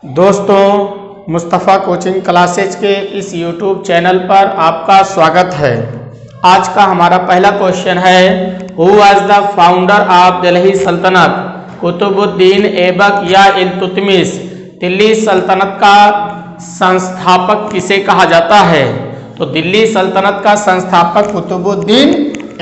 दोस्तों, Mustafa coaching classes के इस YouTube चैनल पर आपका स्वागत है। आज का हमारा पहला क्वेश्चन है, who was the founder of Delhi सल्तनत? कुतुबुद्दीन ऐबक या इल्तुतमिश? दिल्ली सल्तनत का संस्थापक किसे कहा जाता है? तो दिल्ली सल्तनत का संस्थापक कुतुबुद्दीन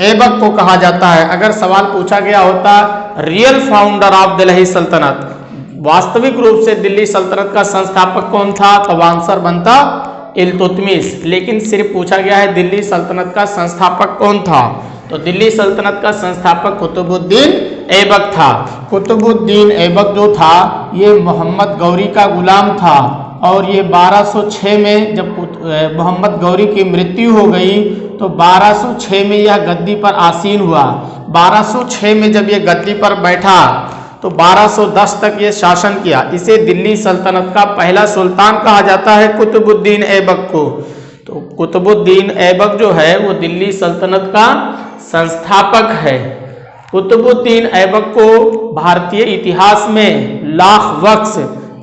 ऐबक को कहा जाता है। अगर सवाल पूछा गया होता रियल फाउंडर ऑफ दिल्ली सल्तनत, वास्तविक रूप से दिल्ली सल्तनत का संस्थापक कौन था, तो आंसर बनता इल्तुतमिश। लेकिन सिर्फ पूछा गया है दिल्ली सल्तनत का संस्थापक कौन था, तो दिल्ली सल्तनत का संस्थापक कुतुबुद्दीन ऐबक था। कुतुबुद्दीन ऐबक जो था ये मोहम्मद गौरी का गुलाम था और ये 1206 में जब मोहम्मद गौरी की मृत्यु हो गई तो 1206 में यह गद्दी पर आसीन हुआ। 1206 में जब ये गद्दी पर बैठा तो 1210 तक ये शासन किया। इसे दिल्ली सल्तनत का पहला सुल्तान कहा जाता है कुतुबुद्दीन ऐबक को। तो कुतुबुद्दीन ऐबक जो है वो दिल्ली सल्तनत का संस्थापक है। कुतुबुद्दीन ऐबक को भारतीय इतिहास में लाख बख्श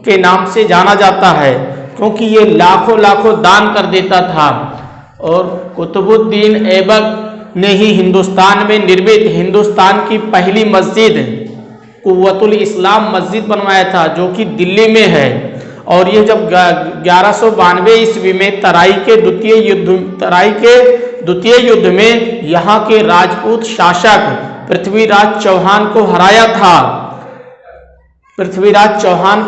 के नाम से जाना जाता है, क्योंकि ये लाखों लाखों दान कर देता था। और कुतुबुद्दीन ऐबक ने ही हिंदुस्तान में निर्मित हिंदुस्तान की पहली मस्जिद कुव्वतुल इस्लाम मस्जिद बनवाया था, जो कि दिल्ली में है। और ये जब 1192 ईस्वी में तराई के द्वितीय युद्ध में यहाँ के राजपूत शासक पृथ्वीराज चौहान को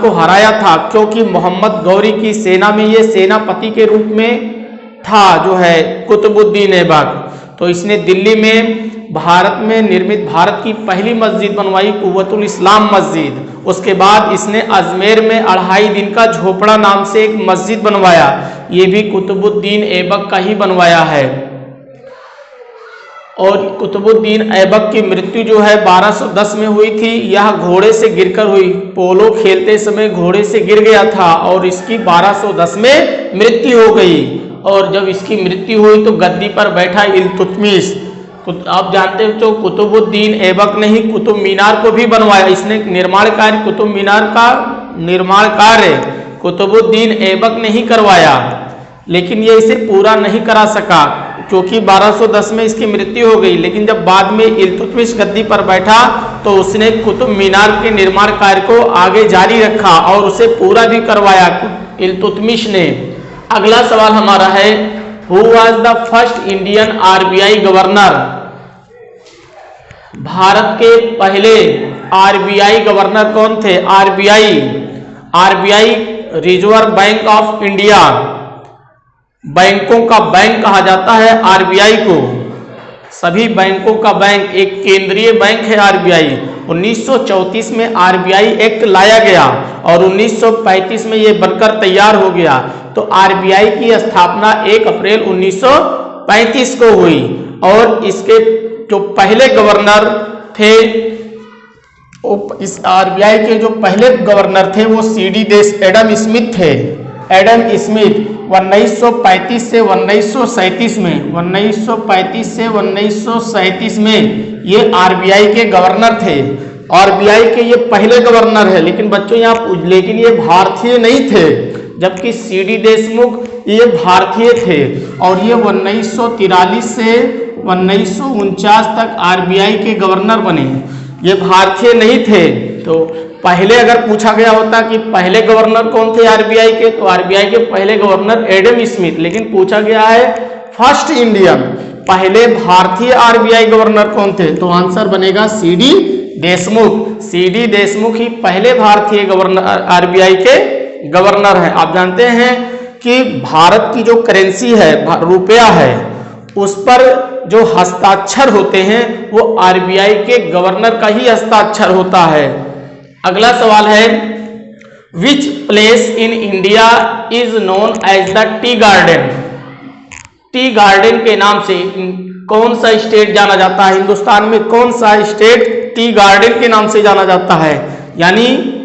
हराया था, क्योंकि मोहम्मद गौरी की सेना में ये सेनापति के रूप में था जो है कुतुबुद्दीन ऐबक। तो इसने दिल्ली में भारत में निर्मित भारत की पहली मस्जिद बनवाई, कुव्वतुल इस्लाम मस्जिद। उसके बाद इसने अजमेर में 2.5 दिन का झोपड़ा नाम से एक मस्जिद बनवाया, ये भी कुतुबुद्दीन ऐबक का ही बनवाया है। और कुतुबुद्दीन ऐबक की मृत्यु जो है 1210 में हुई थी। यह घोड़े से गिरकर हुई, पोलो खेलते समय घोड़े से गिर गया था और इसकी 1210 में मृत्यु हो गई। और जब इसकी मृत्यु हुई तो गद्दी पर बैठा इल्तुतमिश। आप जानते हो तो कुतुबुद्दीन ऐबक ने ही कुतुब मीनार को भी बनवाया। इसने निर्माण कार्य कुतुब मीनार का निर्माण कार्य कुतुबुद्दीन ऐबक ने ही करवाया, लेकिन ये इसे पूरा नहीं करा सका क्योंकि 1210 में इसकी मृत्यु हो गई। लेकिन जब बाद में इल्तुतमिश गद्दी पर बैठा तो उसने कुतुब मीनार के निर्माण कार्य को आगे जारी रखा और उसे पूरा भी करवाया इल्तुतमिश ने। अगला सवाल हमारा है, who was the first Indian RBI governor? Bharat के पहले आरबीआई गवर्नर कौन थे? RBI reserve bank of India, बैंकों का बैंक कहा जाता है आरबीआई को। सभी बैंकों का बैंक, एक केंद्रीय बैंक है आरबीआई। 1934 में आरबीआई एक्ट लाया गया और 1935 में ये बनकर तैयार हो गया। तो आरबीआई की स्थापना 1 अप्रैल 1935 को हुई और इसके जो पहले गवर्नर थे, इस आरबीआई के जो पहले गवर्नर थे वो एडम स्मिथ थे। एडम स्मिथ 1935 से 1937 में 1935 से 1937 में ये आरबीआई के गवर्नर थे। आरबीआई के ये पहले गवर्नर है। लेकिन बच्चों लेकिन ये भारतीय नहीं थे, जबकि सीडी देशमुख ये भारतीय थे और ये 1943 से 1949 तक आरबीआई के गवर्नर बने। ये भारतीय नहीं थे। तो पहले अगर पूछा गया होता कि पहले गवर्नर कौन थे आरबीआई के, तो आरबीआई के पहले गवर्नर एडम स्मिथ। लेकिन पूछा गया है फर्स्ट इंडियन, पहले भारतीय आरबीआई गवर्नर कौन थे, तो आंसर बनेगा सीडी देशमुख। सीडी देशमुख ही पहले भारतीय गवर्नर आरबीआई के गवर्नर हैं। आप जानते हैं कि भारत की जो करेंसी है, रुपया है, उस पर जो हस्ताक्षर होते हैं वो आरबीआई के गवर्नर का ही हस्ताक्षर होता है। अगला सवाल है, which place in India is known as the tea garden? Tea garden के नाम से कौन सा स्टेट जाना जाता है? हिंदुस्तान में कौन सा स्टेट टी गार्डन के नाम से जाना जाता है? यानी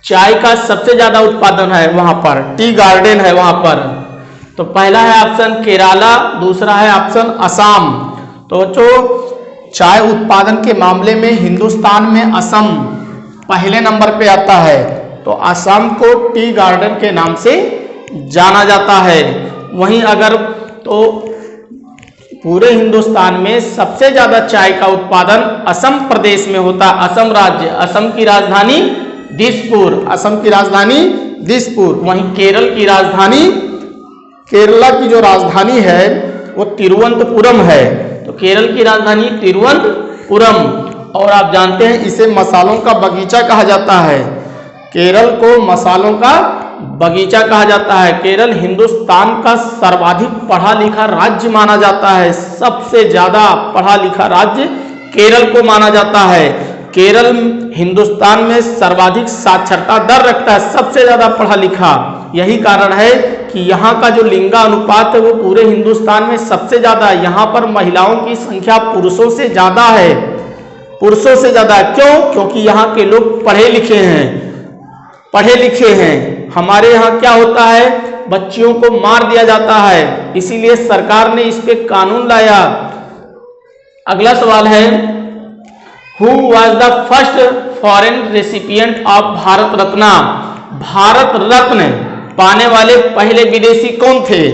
चाय का सबसे ज्यादा उत्पादन है वहां पर, टी गार्डन है वहां पर। तो पहला है ऑप्शन केरला, दूसरा है ऑप्शन असम। तो जो चाय उत्पादन के मामले में हिंदुस्तान में असम पहले नंबर पे आता है। तो असम को टी गार्डन के नाम से जाना जाता है। वहीं अगर तो पूरे हिंदुस्तान में सबसे ज्यादा चाय का उत्पादन असम प्रदेश में होता है। असम राज्य, असम की राजधानी दिसपुर, असम की राजधानी दिसपुर। वहीं केरल की राजधानी, केरला की जो राजधानी है वो तिरुवनंतपुरम है। तो केरल की राजधानी तिरुवनंतपुरम। और आप जानते हैं इसे मसालों का बगीचा कहा जाता है। केरल को मसालों का बगीचा कहा जाता है। केरल हिंदुस्तान का सर्वाधिक पढ़ा लिखा राज्य माना जाता है। सबसे ज्यादा पढ़ा लिखा राज्य केरल को माना जाता है। केरल हिंदुस्तान में सर्वाधिक साक्षरता दर रखता है, सबसे ज्यादा पढ़ा लिखा। यही कारण है कि यहाँ का जो लिंगानुपात है वो पूरे हिंदुस्तान में सबसे ज्यादा है। यहाँ पर महिलाओं की संख्या पुरुषों से ज्यादा है, पुरुषों से ज्यादा। क्यों? क्योंकि यहाँ के लोग पढ़े लिखे हैं, पढ़े लिखे हैं। हमारे यहाँ क्या होता है, बच्चियों को मार दिया जाता है, इसीलिए सरकार ने इस पे कानून लाया। अगला सवाल है, who was the first foreign recipient of Bharat Ratna? Bharat Ratna पाने वाले पहले विदेशी कौन थे?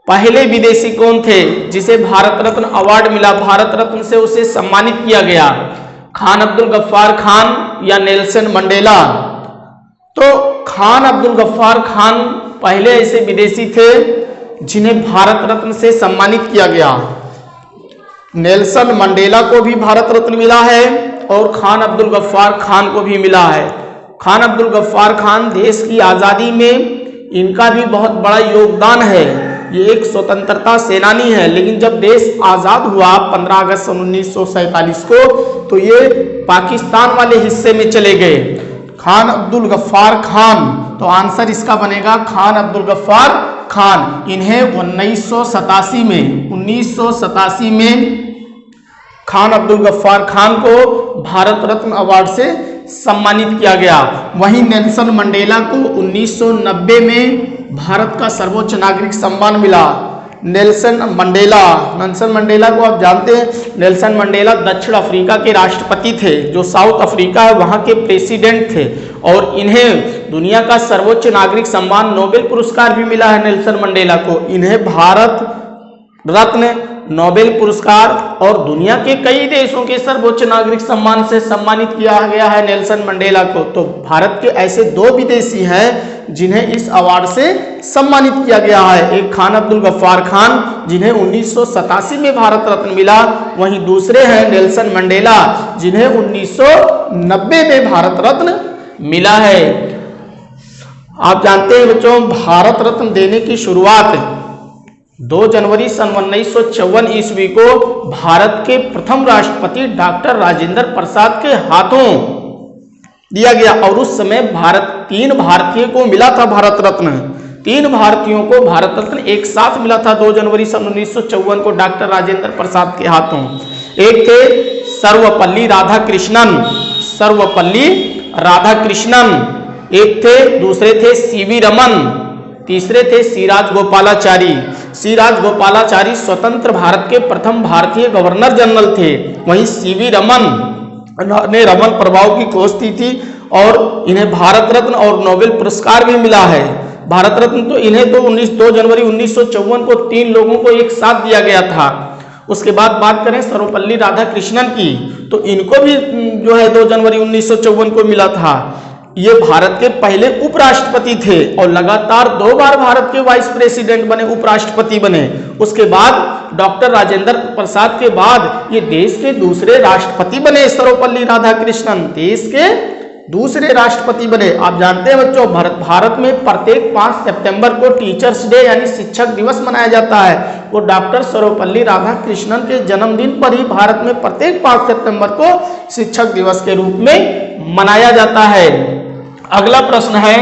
पहले विदेशी कौन थे जिसे भारत रत्न अवार्ड मिला? भारत रत्न से उसे सम्मानित किया गया। खान अब्दुल गफ्फार खान या नेल्सन मंडेला? तो खान अब्दुल गफ्फार खान पहले ऐसे विदेशी थे जिन्हें भारत रत्न से सम्मानित किया गया। नेल्सन मंडेला को भी भारत रत्न मिला है और खान अब्दुल गफ्फार खान को भी मिला है। खान अब्दुल गफ्फार खान देश की आज़ादी में इनका भी बहुत बड़ा योगदान है। ये एक स्वतंत्रता सेनानी है, लेकिन जब देश आज़ाद हुआ 15 अगस्त 1947 को, तो ये पाकिस्तान वाले हिस्से में चले गए। खान अब्दुल गफ्फार खान, तो आंसर इसका बनेगा खान अब्दुल गफ्फार खान। इन्हें 1987 में खान अब्दुल गफ्फार खान को भारत रत्न अवार्ड से सम्मानित किया गया। वहीं नेल्सन मंडेला को 1990 में भारत का सर्वोच्च नागरिक सम्मान मिला। नेल्सन मंडेला को आप जानते हैं, नेल्सन मंडेला दक्षिण अफ्रीका के राष्ट्रपति थे, जो साउथ अफ्रीका है वहां के प्रेसिडेंट थे। और इन्हें दुनिया का सर्वोच्च नागरिक सम्मान नोबेल पुरस्कार भी मिला है नेल्सन मंडेला को। इन्हें भारत रत्न, नोबेल पुरस्कार और दुनिया के कई देशों के सर्वोच्च नागरिक सम्मान से सम्मानित किया गया है नेल्सन मंडेला को। तो भारत के ऐसे 2 विदेशी हैं जिन्हें इस अवार्ड से सम्मानित किया गया है। एक खान अब्दुल गफ्फार खान जिन्हें 1987 में भारत रत्न मिला, वहीं दूसरे हैं नेल्सन मंडेला जिन्हें 1990 में भारत रत्न मिला है। आप जानते हैं बच्चों, भारत रत्न देने की शुरुआत 2 जनवरी सन 1954 ईस्वी को भारत के प्रथम राष्ट्रपति डॉक्टर राजेंद्र प्रसाद के हाथों दिया गया। और उस समय 3 भारतीयों को मिला था भारत रत्न। 3 भारतीयों को भारत रत्न एक साथ मिला था 2 जनवरी सन 1954 को डॉक्टर राजेंद्र प्रसाद के हाथों। एक थे सर्वपल्ली राधाकृष्णन, एक थे, दूसरे थे सीवी रमन, तीसरे थे सीराज गोपालाचारी। सीराज गोपालाचारी स्वतंत्र भारत के प्रथम भारतीय गवर्नर जनरल थे। वहीं सीवी रमन ने रमन प्रभाव की खोज की थी और इन्हें भारत रत्न और नोबेल पुरस्कार भी मिला है। भारत रत्न तो इन्हें तो 2 जनवरी 1954 को 3 लोगों को एक साथ दिया गया था। उसके बाद बात करें सर्वपल्ली राधाकृष्णन की, तो इनको भी जो है 2 जनवरी 1954 को मिला था। ये भारत के पहले उपराष्ट्रपति थे और लगातार 2 बार भारत के वाइस प्रेसिडेंट बने, उपराष्ट्रपति बने। उसके बाद डॉक्टर राजेंद्र प्रसाद के बाद ये देश के दूसरे राष्ट्रपति बने। सर्वपल्ली राधाकृष्णन देश के दूसरे राष्ट्रपति बने। आप जानते हैं बच्चों, भारत में प्रत्येक 5 सितंबर को टीचर्स डे यानी शिक्षक दिवस मनाया जाता है। वो डॉक्टर सर्वपल्ली राधाकृष्णन के जन्मदिन पर ही भारत में प्रत्येक 5 सितंबर को शिक्षक दिवस के रूप में मनाया जाता है। अगला प्रश्न है,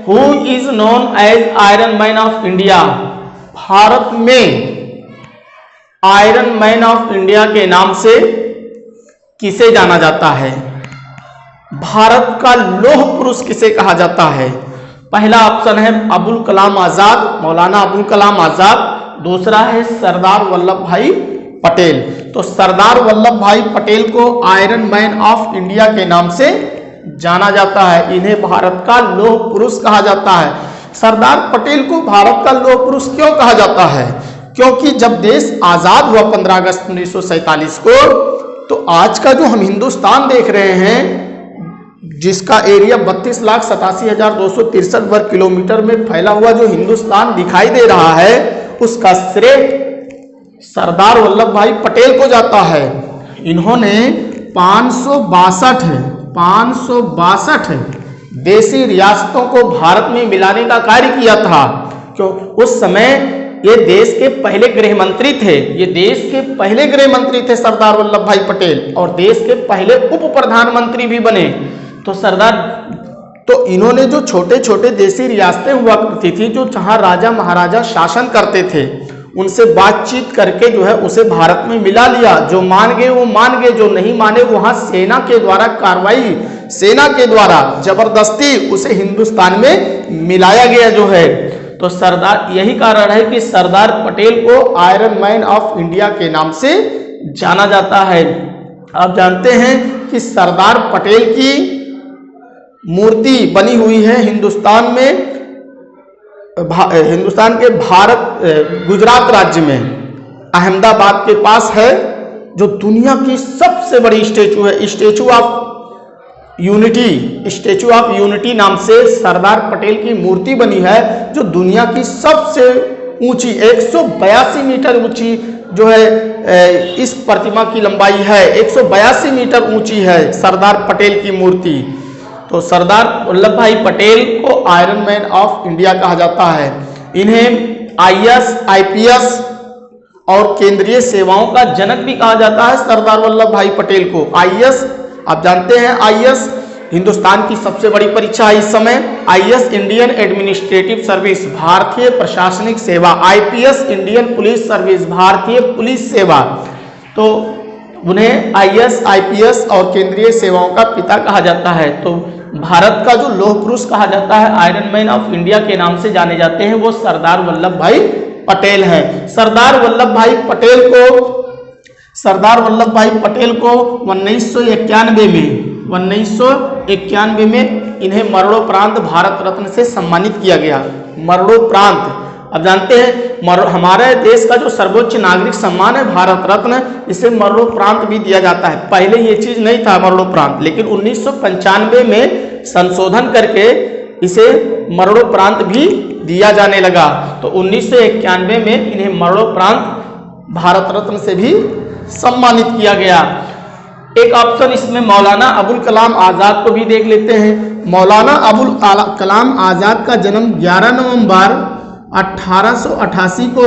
who is known as iron man of India? Bharat में आयरन मैन ऑफ इंडिया के नाम से किसे जाना जाता है? भारत का लौह पुरुष किसे कहा जाता है? पहला ऑप्शन है अबुल कलाम आजाद, मौलाना अबुल कलाम आजाद। दूसरा है सरदार वल्लभ भाई पटेल। तो सरदार वल्लभ भाई पटेल को आयरन मैन ऑफ इंडिया के नाम से जाना जाता है। इन्हें भारत का लौह पुरुष कहा जाता है। सरदार पटेल को भारत का लौह पुरुष क्यों कहा जाता है? क्योंकि जब देश आजाद हुआ 15 अगस्त 1947 को, तो आज का जो हम हिंदुस्तान देख रहे हैं, जिसका एरिया 32,87,263 वर्ग किलोमीटर में फैला हुआ जो हिंदुस्तान दिखाई दे रहा है, उसका श्रेय सरदार वल्लभ भाई पटेल को जाता है। इन्होंने 562 देशी रियासतों को भारत में मिलाने का कार्य किया था। क्यों? उस समय ये देश के पहले गृह मंत्री थे। ये देश के पहले गृह मंत्री थे सरदार वल्लभ भाई पटेल, और देश के पहले उप प्रधानमंत्री भी बने। तो इन्होंने जो छोटे छोटे देशी रियासतें हुआ करती थी, जो जहां राजा महाराजा शासन करते थे, उनसे बातचीत करके जो है उसे भारत में मिला लिया। जो मान गए वो मान गए, जो नहीं माने वहां सेना के द्वारा कार्रवाई, सेना के द्वारा जबरदस्ती उसे हिंदुस्तान में मिलाया गया जो है। तो सरदार, यही कारण है कि सरदार पटेल को आयरन मैन ऑफ इंडिया के नाम से जाना जाता है। आप जानते हैं कि सरदार पटेल की मूर्ति बनी हुई है हिंदुस्तान में, हिंदुस्तान के गुजरात राज्य में अहमदाबाद के पास है, जो दुनिया की सबसे बड़ी स्टेचू है। स्टेचू ऑफ यूनिटी नाम से सरदार पटेल की मूर्ति बनी है, जो दुनिया की सबसे ऊंची 182 मीटर ऊंची जो है इस प्रतिमा की लंबाई है, 182 मीटर ऊंची है सरदार पटेल की मूर्ति। तो सरदार वल्लभ भाई पटेल को आयरन मैन ऑफ इंडिया कहा जाता है। इन्हें आईएएस, आईपीएस और केंद्रीय सेवाओं का जनक भी कहा जाता है। सरदार वल्लभ भाई पटेल को आईएएस, आप जानते हैं आईएएस हिंदुस्तान की सबसे बड़ी परीक्षा है इस समय। आईएएस इंडियन एडमिनिस्ट्रेटिव सर्विस, भारतीय प्रशासनिक सेवा। आईपीएस इंडियन पुलिस सर्विस, भारतीय पुलिस सेवा। तो उन्हें आईएएस, आईपीएस और केंद्रीय सेवाओं का पिता कहा जाता है। तो भारत का जो लौह पुरुष कहा जाता है, आयरन मैन ऑफ इंडिया के नाम से जाने जाते हैं, वो सरदार वल्लभ भाई पटेल हैं। सरदार वल्लभ भाई पटेल को 1991 में इन्हें मरणोपरांत भारत रत्न से सम्मानित किया गया। मरणोपरांत, अब जानते हैं हमारे देश का जो सर्वोच्च नागरिक सम्मान है भारत रत्न, इसे मरणोपरांत भी दिया जाता है। पहले ये चीज नहीं था मरणोपरांत, लेकिन 1995 में संशोधन करके इसे मरणोपरांत भी दिया जाने लगा। तो 1991 में इन्हें मरणोपरांत भारत रत्न से भी सम्मानित किया गया। एक ऑप्शन इसमें मौलाना अबुल कलाम आजाद को भी देख लेते हैं। मौलाना अबुल कलाम आजाद का जन्म 11 नवंबर 1888 को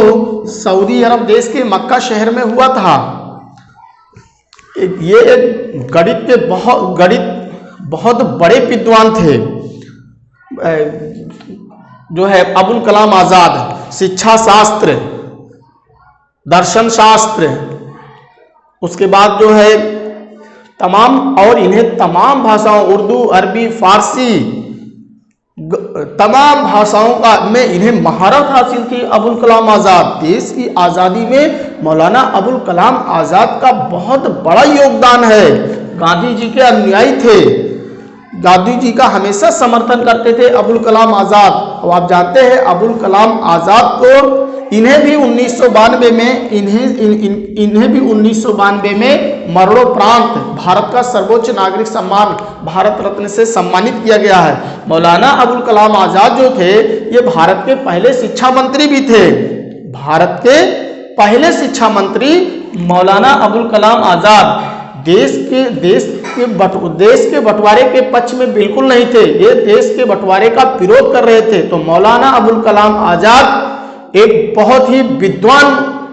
सऊदी अरब देश के मक्का शहर में हुआ था। ये एक गणित बहुत बड़े विद्वान थे जो है अबुल कलाम आजाद। शिक्षा शास्त्र, दर्शन शास्त्र, उसके बाद जो है इन्हें तमाम भाषाओं, उर्दू, अरबी, फारसी, तमाम भाषाओं में इन्हें महारत हासिल थी। अबुल कलाम आजाद, देश की आज़ादी में मौलाना अबुल कलाम आजाद का बहुत बड़ा योगदान है। गांधी जी के अनुयायी थे, गांधी जी का हमेशा समर्थन करते थे अबुल कलाम आजाद। और आप जानते हैं अबुल कलाम आजाद को इन्हें भी 1992 में मरणोपरांत भारत का सर्वोच्च नागरिक सम्मान भारत रत्न से सम्मानित किया गया है। मौलाना अबुल कलाम आजाद जो थे, ये भारत के पहले शिक्षा मंत्री भी थे। भारत के पहले शिक्षा मंत्री मौलाना अबुल कलाम आजाद देश के बंटवारे के पक्ष में बिल्कुल नहीं थे। ये देश के बंटवारे का विरोध कर रहे थे। तो मौलाना अबुल कलाम आजाद एक बहुत ही विद्वान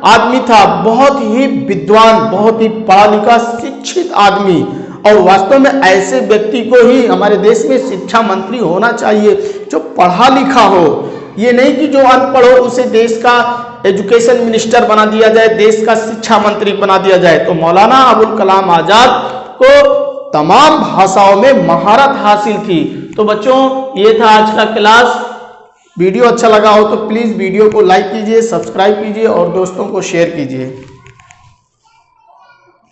आदमी था, बहुत ही विद्वान, बहुत ही पढ़ा लिखा शिक्षित आदमी। और वास्तव में ऐसे व्यक्ति को ही हमारे देश में शिक्षा मंत्री होना चाहिए, जो पढ़ा लिखा हो। ये नहीं कि जो अनपढ़ हो उसे देश का एजुकेशन मिनिस्टर बना दिया जाए, देश का शिक्षा मंत्री बना दिया जाए। तो मौलाना अबुल कलाम आजाद को तमाम भाषाओं में महारत हासिल थी। तो बच्चों, ये था आज का क्लास। वीडियो अच्छा लगा हो तो प्लीज़ वीडियो को लाइक कीजिए, सब्सक्राइब कीजिए और दोस्तों को शेयर कीजिए।